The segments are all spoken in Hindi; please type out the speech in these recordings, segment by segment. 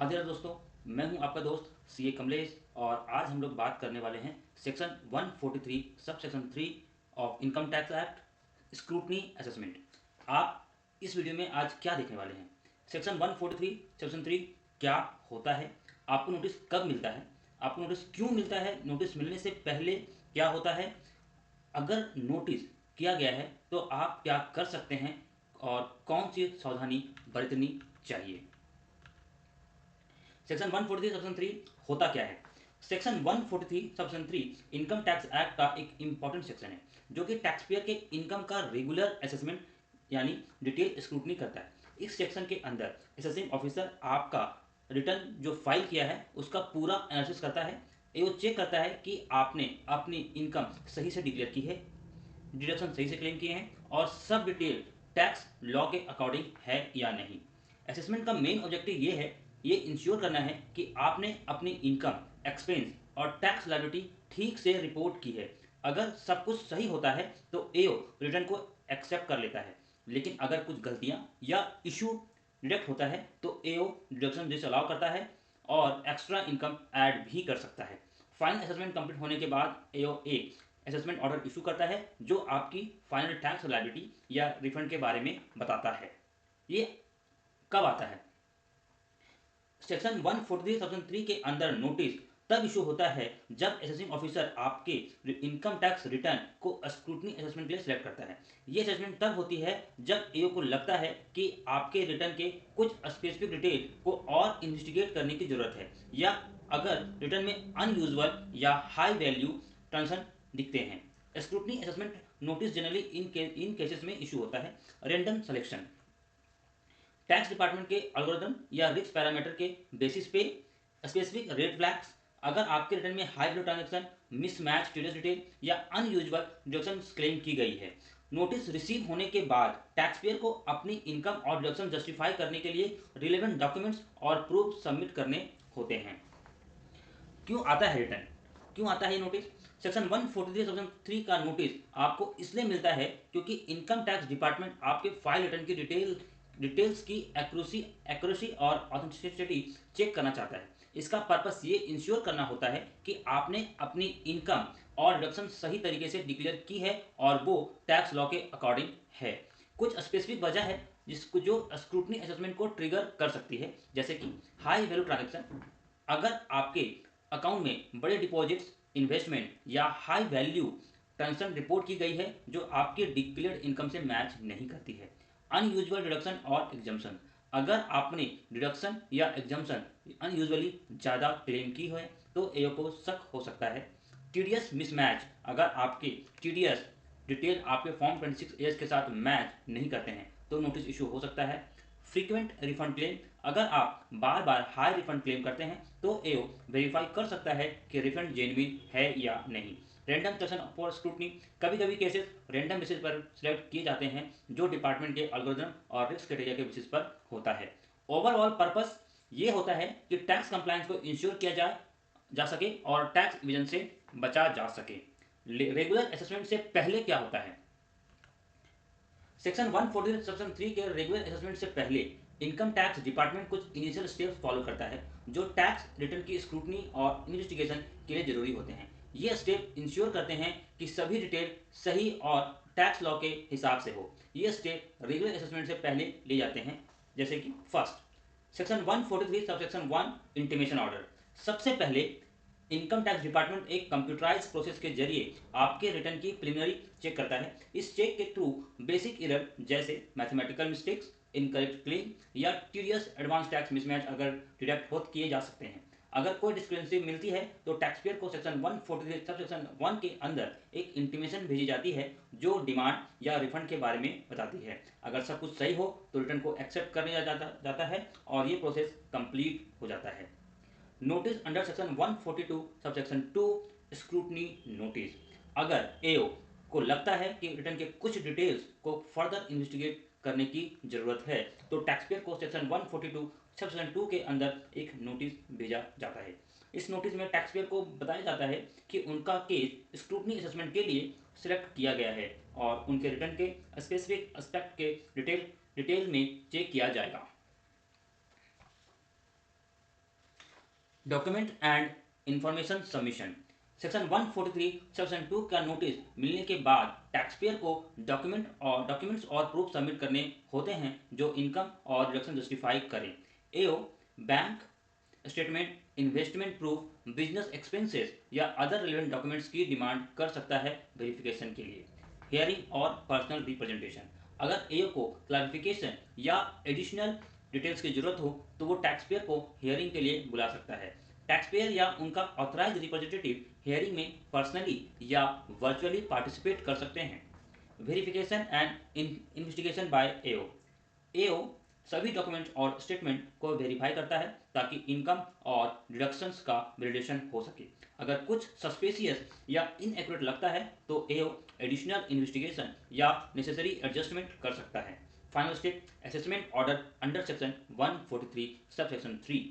राधे दोस्तों, मैं हूं आपका दोस्त सीए कमलेश और आज हम लोग बात करने वाले हैं section 143 sub section 3 of income tax act scrutiny assessment. आप इस वीडियो में आज क्या देखने वाले हैं? सेक्शन 143 सेक्शन 3 क्या होता है, आपको नोटिस कब मिलता है, आपको नोटिस क्यों मिलता है, नोटिस मिलने से पहले क्या होता है, अगर नोटिस किया गया है तो आप क्या कर सकते हैं और कौन सी सावधानी बरतनी चाहिए। सेक्शन 143 सेक्शन 3 होता क्या है? Section 143 section 3 income tax act का एक इंपॉर्टेंट सेक्शन है जो कि टैक्स पेयर के इनकम का रेगुलर असेसमेंट यानी डिटेल स्क्रूटनी करता है। इस सेक्शन के अंदर असेसिंग ऑफिसर आपका रिटर्न जो फाइल किया है उसका पूरा एनालिसिस करता है। ये वो चेक करता है कि आपने अपनी इनकम सही से डिक्लेयर की है, डिडक्शन सही से क्लेम किए हैं और सब डिटेल टैक्स लॉ के अकॉर्डिंग है या नहीं। असेसमेंट का मेन ऑब्जेक्टिव ये इंश्योर करना है कि आपने अपनी इनकम, एक्सपेंस और टैक्स लायबिलिटी ठीक से रिपोर्ट की है। अगर सब कुछ सही होता है तो एओ रिटर्न को एक्सेप्ट कर लेता है, लेकिन अगर कुछ गलतियां या इशू डिडक्ट होता है तो एओ डिडक्शन डिसअलाउ करता है और एक्स्ट्रा इनकम ऐड भी कर सकता है। फाइनल असेसमेंट कंप्लीट होने के बाद एओ एक असेसमेंट ऑर्डर इशू करता है जो आपकी फाइनल टैक्स लायबिलिटी या रिफंड के बारे में बताता है। ये कब आता है? सेक्शन 143 सेक्शन 3 के अंदर नोटिस तब इशू होता है जब असेसिंग ऑफिसर आपके इनकम टैक्स रिटर्न को स्क्रूटनी असेसमेंट के लिए सिलेक्ट करता है। ये असेसमेंट तब होती है जब एओ को लगता है कि आपके रिटर्न के कुछ स्पेसिफिक डिटेल को और इन्वेस्टिगेट करने की जरूरत है, या अगर रिटर्न में अनयूजुअल या हाई वैल्यू ट्रांजेक्शन दिखते हैं। Scrutiny assessment notice generally in cases में इशू होता है। रेंडम सिलेक्शन टैक्स डिपार्टमेंट के एल्गोरिथम या रिस्क पैरामीटर के बेसिस पे स्पेसिफिक रेड फ्लैग्स, अगर आपके रिटर्न में high value transaction, mismatch TDS detail या अनयूजुअल डिडक्शन क्लेम की गई है। नोटिस रिसीव होने के बाद टैक्स पेयर को अपनी इनकम और डिडक्शन जस्टिफाई करने के लिए रिलेवेंट डॉक्यूमेंट्स और प्रूफ सबमिट करने होते हैं। क्यों आता है रिटर्न, क्यों आता है ये नोटिस? सेक्शन 143 सेक्शन 3 का नोटिस आपको इसलिए मिलता है क्योंकि इनकम टैक्स डिपार्टमेंट आपके फाइल रिटर्न की डिटेल्स की एक्यूरेसी और ऑथेंटिसिटी चेक करना चाहता है। इसका पर्पस ये इंश्योर करना होता है कि आपने अपनी इनकम और डिडक्शन सही तरीके से डिक्लेयर की है और वो टैक्स लॉ के अकॉर्डिंग है। कुछ स्पेसिफिक वजह है जिसको जो स्क्रूटनी असेसमेंट को ट्रिगर कर सकती है, जैसे कि हाई वैल्यू ट्रांजेक्शन। अगर आपके अकाउंट में बड़े डिपॉजिट्स, इन्वेस्टमेंट या हाई वैल्यू ट्रांजेक्शन रिपोर्ट की गई है जो आपके डिक्लेयर्ड इनकम से मैच नहीं करती है। अनयूजुअल डिडक्शन और एग्जम्पशन, अगर आपने डिडक्शन या एग्जम्पशन अनयूजुअली ज़्यादा क्लेम की है तो एओ को शक हो सकता है। टीडीएस मिसमैच, अगर आपके टीडीएस डिटेल आपके फॉर्म 26 एस के साथ मैच नहीं करते हैं तो नोटिस इशू हो सकता है। फ्रीक्वेंट रिफंड क्लेम, अगर आप बार बार हाई रिफंड क्लेम करते हैं तो एओ वेरीफाई कर सकता है कि रिफंड जेन्युइन है या नहीं। रैंडम सेलेक्शन फॉर स्क्रूटनी, कभी कभी केसेस रैंडम बेसिस पर सिलेक्ट किए जाते हैं जो डिपार्टमेंट के एल्गोरिथम और रिस्क क्राइटेरिया के बेसिस पर होता है। ओवरऑल पर्पस ये होता है कि टैक्स कंप्लायंस को इंश्योर किया जा सके और टैक्स इवेजन से बचा जा सके। रेगुलर असेसमेंट से पहले क्या होता है? सेक्शन 143 सेक्शन 3 के रेगुलर असेसमेंट से पहले इनकम टैक्स डिपार्टमेंट कुछ इनिशियल स्टेप्स फॉलो करता है जो टैक्स रिटर्न की स्क्रूटनी और इन्वेस्टिगेशन के लिए जरूरी होते हैं। ये स्टेप इंश्योर करते हैं कि सभी डिटेल सही और टैक्स लॉ के हिसाब से हो। ये स्टेप रेगुलर असेसमेंट से पहले लिए जाते हैं, जैसे कि first, section 143 sub section 1 intimation order. सबसे पहले इनकम टैक्स डिपार्टमेंट एक कंप्यूटराइज प्रोसेस के जरिए आपके रिटर्न की प्रिलिमिनरी चेक करता है। इस चेक के थ्रू बेसिक एरर जैसे मैथमेटिकल मिस्टेक्स, इनकरेक्ट क्लेम या टीडीएस एडवांस टैक्स मिसमैच अगर डिटेक्ट हो किए जा सकते हैं। अगर कोई डिस्क्रिपेंसी मिलती है तो टैक्स पेयर को सेक्शन 143 सब सेक्शन 1 के अंदर एक इंटीमेशन भेजी जाती है जो डिमांड या रिफंड के बारे में बताती है। अगर सब कुछ सही हो तो रिटर्न को एक्सेप्ट कर लिया जाता है और ये प्रोसेस कंप्लीट हो जाता है। Notice under section 142 sub section 2 scrutiny notice, अगर एओ को लगता है कि रिटर्न के कुछ डिटेल्स को फर्दर इन्वेस्टिगेट करने की जरूरत है तो टैक्सपेयर को सेक्शन 142 सब सेक्शन 2 के अंदर एक नोटिस भेजा जाता है। इस नोटिस में टैक्सपेयर को बताया जाता है कि उनका केस स्क्रूटनी असेसमेंट के लिए सिलेक्ट किया गया है और उनके रिटर्न के स्पेसिफिक एस्पेक्ट के डिटेल में चेक किया जाएगा। Document and information submission. Section 143 section 2 का नोटिस मिलने के बाद टैक्स पेयर को डॉक्यूमेंट्स और प्रूफ सबमिट करने होते हैं जो इनकम और डिडक्शन जस्टिफाई करें। AO bank statement, investment proof, business expenses या अदर रिलेवेंट डॉक्यूमेंट्स की डिमांड कर सकता है वेरिफिकेशन के लिए। हियरिंग और पर्सनल रिप्रेजेंटेशन। अगर एओ को क्लैरिफिकेशन या एडिशनल डिटेल्स की जरूरत हो तो वो टैक्स पेयर को हियरिंग के लिए बुला सकता है। टैक्स पेयर या उनका ऑथराइज रिप्रेजेंटेटिव हियरिंग में पर्सनली या वर्चुअली पार्टिसिपेट कर सकते हैं। Verification and investigation by AO. AO सभी डॉक्यूमेंट और स्टेटमेंट को वेरीफाई करता है ताकि इनकम और डिडक्शंस का वैलिडेशन हो सके। अगर कुछ सस्पेशियस या इनएक्यूरेट लगता है तो एओ एडिशनल इन्वेस्टिगेशन या नेसेसरी एडजस्टमेंट कर सकता है। Final step assessment order under section 143 sub section 3।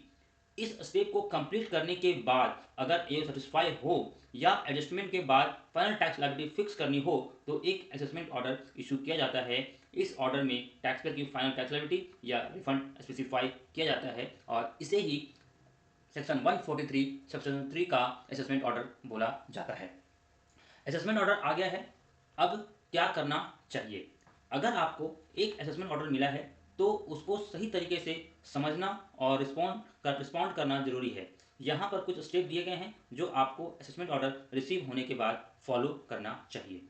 इस स्टेप को कंप्लीट करने के बाद अगर एओ सेटिस्फाई हो या एडजस्टमेंट के बाद फाइनल टैक्स लायबिलिटी फिक्स करनी हो तो एक असेसमेंट ऑर्डर इशू किया जाता है। इस ऑर्डर में टैक्स पेयर की फाइनल टैक्स लायबिलिटी या रिफंड स्पेसिफाई किया जाता है और इसे ही सेक्शन 143 सेक्शन 3 का असेसमेंट ऑर्डर बोला जाता है। असेसमेंट ऑर्डर आ गया है, अब क्या करना चाहिए। अगर आपको एक असेसमेंट ऑर्डर मिला है तो उसको सही तरीके से समझना और रिस्पॉन्ड करना जरूरी है। यहाँ पर कुछ स्टेप दिए गए हैं जो आपको असेसमेंट ऑर्डर रिसीव होने के बाद फॉलो करना चाहिए।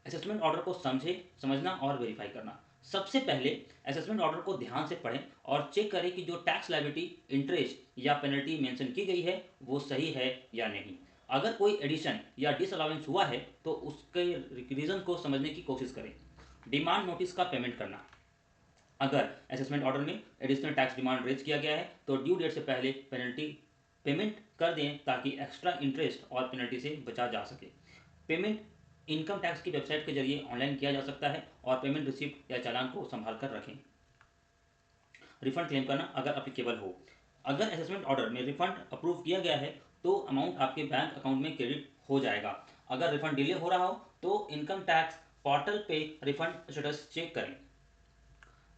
असेसमेंट ऑर्डर को समझना और वेरीफाई करना। सबसे पहले असेसमेंट ऑर्डर को ध्यान से पढ़ें और चेक करें कि जो टैक्स लायबिलिटी, इंटरेस्ट या पेनल्टी मेंशन की गई है वो सही है या नहीं। अगर कोई एडिशन या डिसअलाउंस हुआ है तो उसके रीजन को समझने की कोशिश करें। डिमांड नोटिस का पेमेंट करना। अगर असेसमेंट ऑर्डर में एडिशनल टैक्स डिमांड रेज किया गया है तो ड्यू डेट से पहले पेनल्टी पेमेंट कर दें ताकि एक्स्ट्रा इंटरेस्ट और पेनल्टी से बचा जा सके। पेमेंट इनकम टैक्स की वेबसाइट के जरिए ऑनलाइन किया जा सकता है और पेमेंट रिसिप्ट या चालान को संभाल कर रखें। रिफंड क्लेम करना अगर अप्लीकेबल हो। अगर असेसमेंट ऑर्डर में रिफंड अप्रूव किया गया है तो अमाउंट आपके बैंक अकाउंट में क्रेडिट हो जाएगा। अगर रिफंड डिले हो रहा हो तो इनकम टैक्स पोर्टल पे रिफंड स्टेटस चेक करें।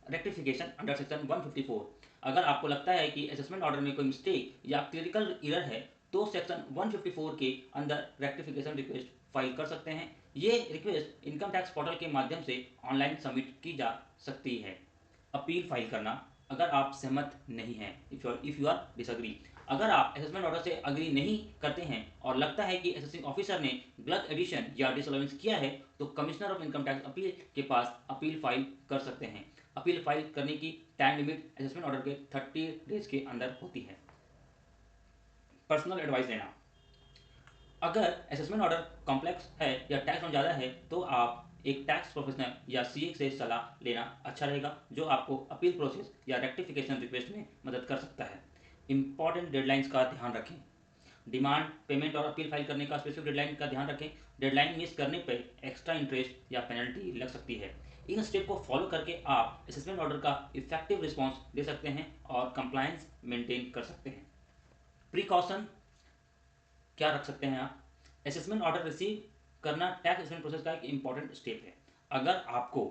Rectification under section 154। अगर आपको लगता है कि असेसमेंट ऑर्डर में कोई मिस्टेक या क्लियरिकल एरर है तो सेक्शन 154 के अंदर रेक्टिफिकेशन रिक्वेस्ट फाइल कर सकते हैं। ये रिक्वेस्ट इनकम टैक्स पोर्टल के माध्यम से ऑनलाइन सबमिट की जा सकती है। अपील फाइल करना अगर आप सहमत नहीं हैं, इफ यू आर डिसएग्री। अगर आप असेसमेंट ऑर्डर से अग्री नहीं करते हैं और लगता है कि असेसिंग ऑफिसर ने गलत एडिशन या डिसअलाउंस किया है तो commissioner of income tax appeal के पास अपील फाइल कर सकते हैं। अपील फाइल करने की टाइम लिमिट असेसमेंट ऑर्डर के 30 डेज के अंदर होती है। पर्सनल एडवाइस लेना। अगर असेसमेंट ऑर्डर कॉम्प्लेक्स है या टैक्स ज़्यादा है तो आप एक टैक्स प्रोफेशनल या सीए से सलाह लेना अच्छा रहेगा जो आपको अपील प्रोसेस या रेक्टिफिकेशन रिक्वेस्ट में मदद कर सकता है। इंपॉर्टेंट डेडलाइंस का ध्यान रखें। डिमांड, पेमेंट और अपील फाइल करने का स्पेसिफिक डेडलाइन का ध्यान रखें। डेडलाइन मिस करने पर एक्स्ट्रा इंटरेस्ट या पेनल्टी लग सकती है। इन स्टेप को फॉलो करके आप असेसमेंट ऑर्डर का इफेक्टिव रिस्पॉन्स दे सकते हैं और कंप्लायंस मेंटेन कर सकते हैं। प्रिकॉशन क्या रख सकते हैं आप। असेसमेंट ऑर्डर रिसीव करना टैक्स असेसमेंट प्रोसेस का एक इंपॉर्टेंट स्टेप है। अगर आपको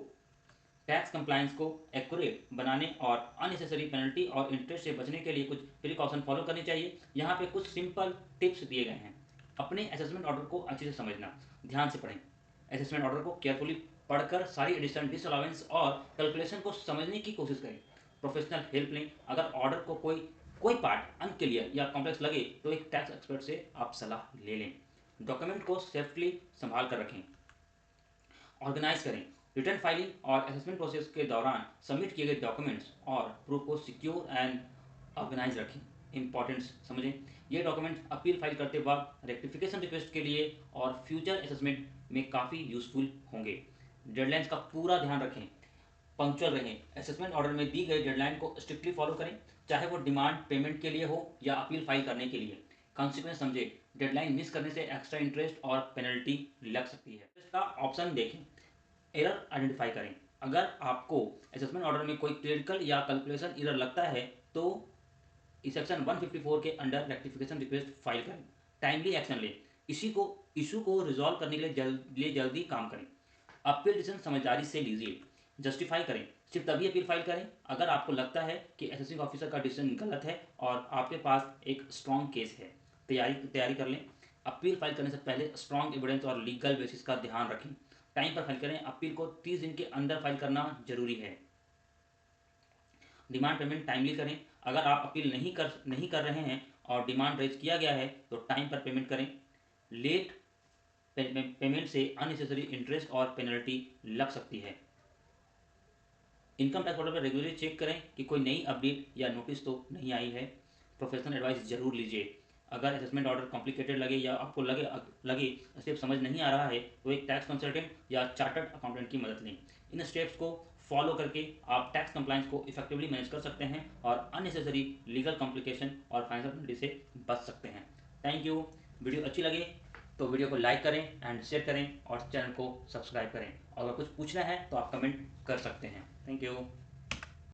टैक्स कंप्लायंस को एक्यूरेट बनाने और अननेसेसरी पेनल्टी और इंटरेस्ट से बचने के लिए कुछ प्रिकॉशन फॉलो करनी चाहिए। यहाँ पे कुछ सिंपल टिप्स दिए गए हैं। अपने असेसमेंट ऑर्डर को अच्छे से समझना, ध्यान से पढ़ें। असेसमेंट ऑर्डर को केयरफुली पढ़कर सारी एडिशन, डिसअलाउंस और कैलकुलेशन को समझने की कोशिश करें। प्रोफेशनल हेल्प लें। अगर ऑर्डर को कोई पार्ट अनक्लियर या कॉम्प्लेक्स लगे तो एक टैक्स एक्सपर्ट से आप सलाह ले लें। डॉक्यूमेंट को सेफ्टली संभाल कर रखें। ऑर्गेनाइज करें। रिटर्न फाइलिंग और असेसमेंट प्रोसेस के दौरान सबमिट किए गए डॉक्यूमेंट्स और प्रूफ को सिक्योर एंड ऑर्गेनाइज रखें। इंपॉर्टेंस समझें। ये डॉक्यूमेंट्स अपील फाइल करते वक्त, रेक्टिफिकेशन रिक्वेस्ट के लिए और फ्यूचर असेसमेंट में काफ़ी यूजफुल होंगे। डेडलाइंस का पूरा ध्यान रखें। पंक्चुअल रहें। असेसमेंट ऑर्डर में दी गई डेडलाइन को स्ट्रिक्टली फॉलो करें, चाहे वो डिमांड पेमेंट के लिए हो या अपील फाइल करने के लिए। कॉन्सिक्वेंस समझें। डेडलाइन मिस करने से एक्स्ट्रा इंटरेस्ट और पेनल्टी लग सकती है। इसका ऑप्शन देखें। एरर आइडेंटिफाई करें। अगर आपको असेसमेंट ऑर्डर में कोई क्लियरिकल या कैलकुलेशन एरर लगता है तो इस सेक्शन 154 के अंडर रेक्टिफिकेशन रिक्वेस्ट फाइल करें। टाइमली एक्शन लें। इशू को रिजॉल्व करने के लिए जल्दी काम करें। अपील डिसीजन समझदारी से लीजिए। जस्टिफाई करें। सिर्फ तभी अपील फाइल करें अगर आपको लगता है कि असेसिंग ऑफिसर का डिसीजन गलत है और आपके पास एक स्ट्रॉन्ग केस है। तैयारी कर लें। अपील फाइल करने से पहले स्ट्रॉन्ग एविडेंस और लीगल बेसिस का ध्यान रखें। टाइम पर फाइल करें। अपील को 30 दिन के अंदर फाइल करना जरूरी है। डिमांड पेमेंट टाइमली करें। अगर आप अपील नहीं कर रहे हैं और डिमांड रेज किया गया है तो टाइम पर पेमेंट करें। लेट पेमेंट से अननेसेसरी इंटरेस्ट और पेनल्टी लग सकती है। इनकम टैक्स पोर्टल पर रेगुलरली चेक करें कि कोई नई अपडेट या नोटिस तो नहीं आई है। प्रोफेशनल एडवाइस जरूर लीजिए। अगर असेसमेंट ऑर्डर कॉम्प्लिकेटेड लगे या आपको लगे स्टेप समझ नहीं आ रहा है तो एक टैक्स कंसल्टेंट या चार्टर्ड अकाउंटेंट की मदद लें। इन स्टेप्स को फॉलो करके आप टैक्स कंप्लायंस को इफेक्टिवली मैनेज कर सकते हैं और अननेसेसरी लीगल कॉम्प्लिकेशन और फाइनेंशियल पेनल्टी से बच सकते हैं। Thank you. वीडियो अच्छी लगे तो वीडियो को लाइक करें एंड शेयर करें और चैनल को सब्सक्राइब करें। अगर कुछ पूछना है तो आप कमेंट कर सकते हैं। Thank you.